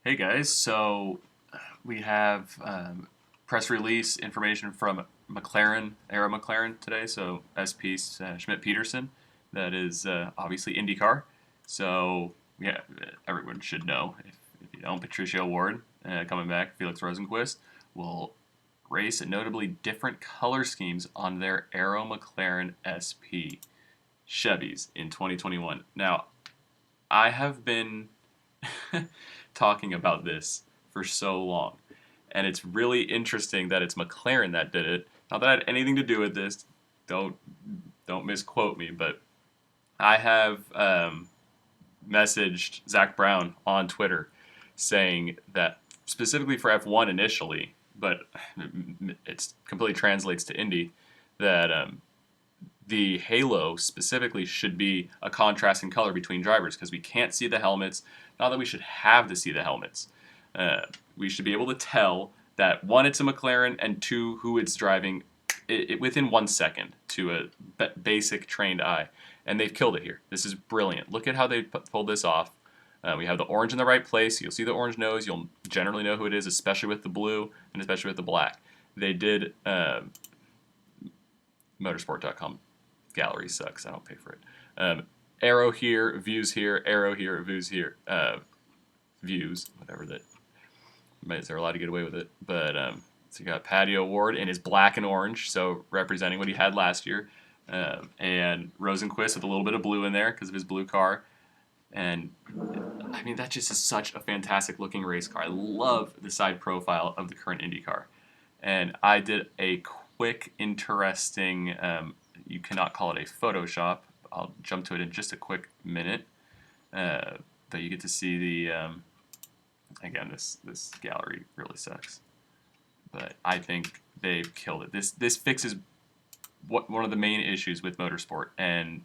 Hey guys, so we have press release information from McLaren, Aero McLaren today. So SP Schmidt Peterson, that is obviously Indycar. So yeah, everyone should know. If you don't, Patricia Ward coming back, Felix Rosenquist will race notably different color schemes on their Aero McLaren SP Chevys in 2021. Now, I have been talking about this for so long. And it's really interesting that it's McLaren that did it. Not that I had anything to do with this. Don't don't misquote me, but I have messaged Zach Brown on Twitter saying that specifically for F1 initially, but it completely translates to Indy, that the halo specifically should be a contrasting color between drivers because we can't see the helmets. Not that we should have to see the helmets. We should be able to tell that one, it's a McLaren, and two, who it's driving within 1 second to a basic trained eye. And they've killed it here. This is brilliant. Look at how they pulled this off. We have the orange in the right place. You'll see the orange nose. You'll generally know who it is, especially with the blue and especially with the black. They did motorsport.com gallery sucks. I don't pay for it. Arrow here, views here, arrow here, views here, views, whatever that. They're allowed to get away with it. But so you got Patio Ward in his black and orange, so representing what he had last year. And Rosenquist with a little bit of blue in there because of his blue car. And I mean, that just is such a fantastic looking race car. I love the side profile of the current Indycar. And I did a quick, interesting, you cannot call it a Photoshop. I'll jump to it in just a quick minute. But you get to see the, again, this gallery really sucks. But I think they've killed it. This fixes one of the main issues with motorsport and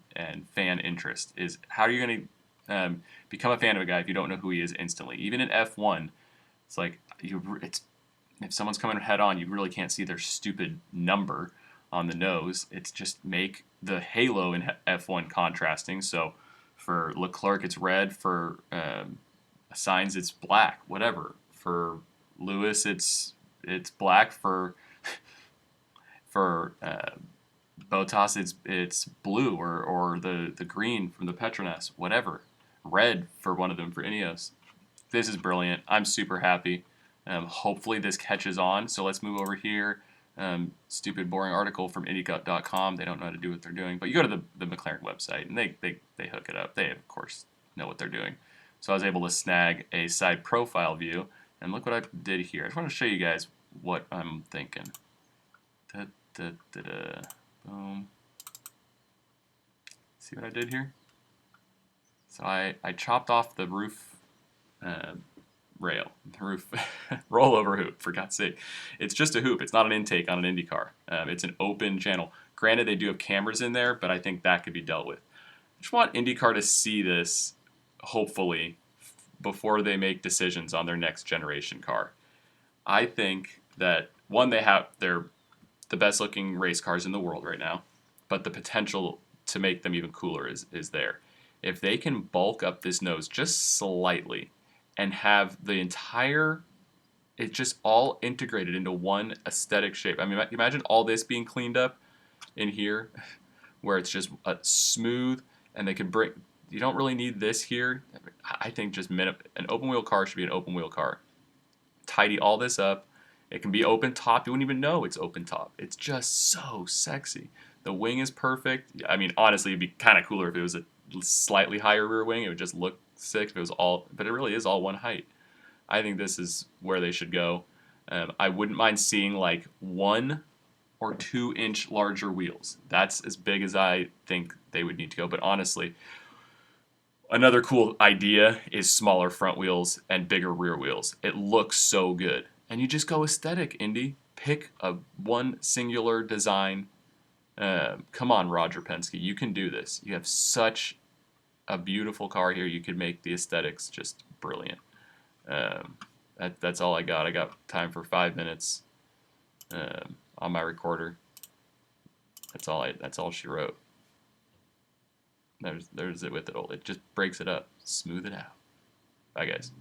fan interest is how are you going to become a fan of a guy if you don't know who he is instantly. Even in F1, it's like if someone's coming head on, you really can't see their stupid number on the nose. It's just make the halo in F1 contrasting. So for Leclerc, it's red. For Sainz, it's black. Whatever. For Lewis, it's black. For Bottas, it's blue or the green from the Petronas. Whatever. Red for one of them for Ineos. This is brilliant. I'm super happy. Hopefully this catches on. So let's move over here. Stupid, boring article from Indycar.com. They don't know how to do what they're doing. But you go to the McLaren website, and they hook it up. They, of course, know what they're doing. So I was able to snag a side profile view. And look what I did here. I just want to show you guys what I'm thinking. Boom. See what I did here? So I chopped off the roof rail, the roof rollover hoop, for God's sake. It's just a hoop. It's not an intake on an IndyCar. It's an open channel. Granted, they do have cameras in there, but I think that could be dealt with. I just want IndyCar to see this, hopefully, before they make decisions on their next generation car. I think that, one, they're the best looking race cars in the world right now, but the potential to make them even cooler is there. If they can bulk up this nose just slightly and have the entire, it's just all integrated into one aesthetic shape. I mean, imagine all this being cleaned up in here where it's just smooth and they could bring, you don't really need this here. I think just an open wheel car should be an open wheel car. Tidy all this up. It can be open top. You wouldn't even know it's open top. It's just so sexy. The wing is perfect. I mean, honestly, it'd be kind of cooler if it was a slightly higher rear wing. It would just look sick if it was all, but it really is all one height. I think this is where they should go. I wouldn't mind seeing like 1 or 2 inch larger wheels. That's as big as I think they would need to go. But honestly, another cool idea is smaller front wheels and bigger rear wheels. It looks so good. And you just go aesthetic, Indy. Pick one singular design. Come on, Roger Penske. You can do this. You have such a beautiful car here. You could make the aesthetics just brilliant. That's all I got. I got time for 5 minutes on my recorder. That's all she wrote. There's it with it. It just breaks it up. Smooth it out. Bye, guys.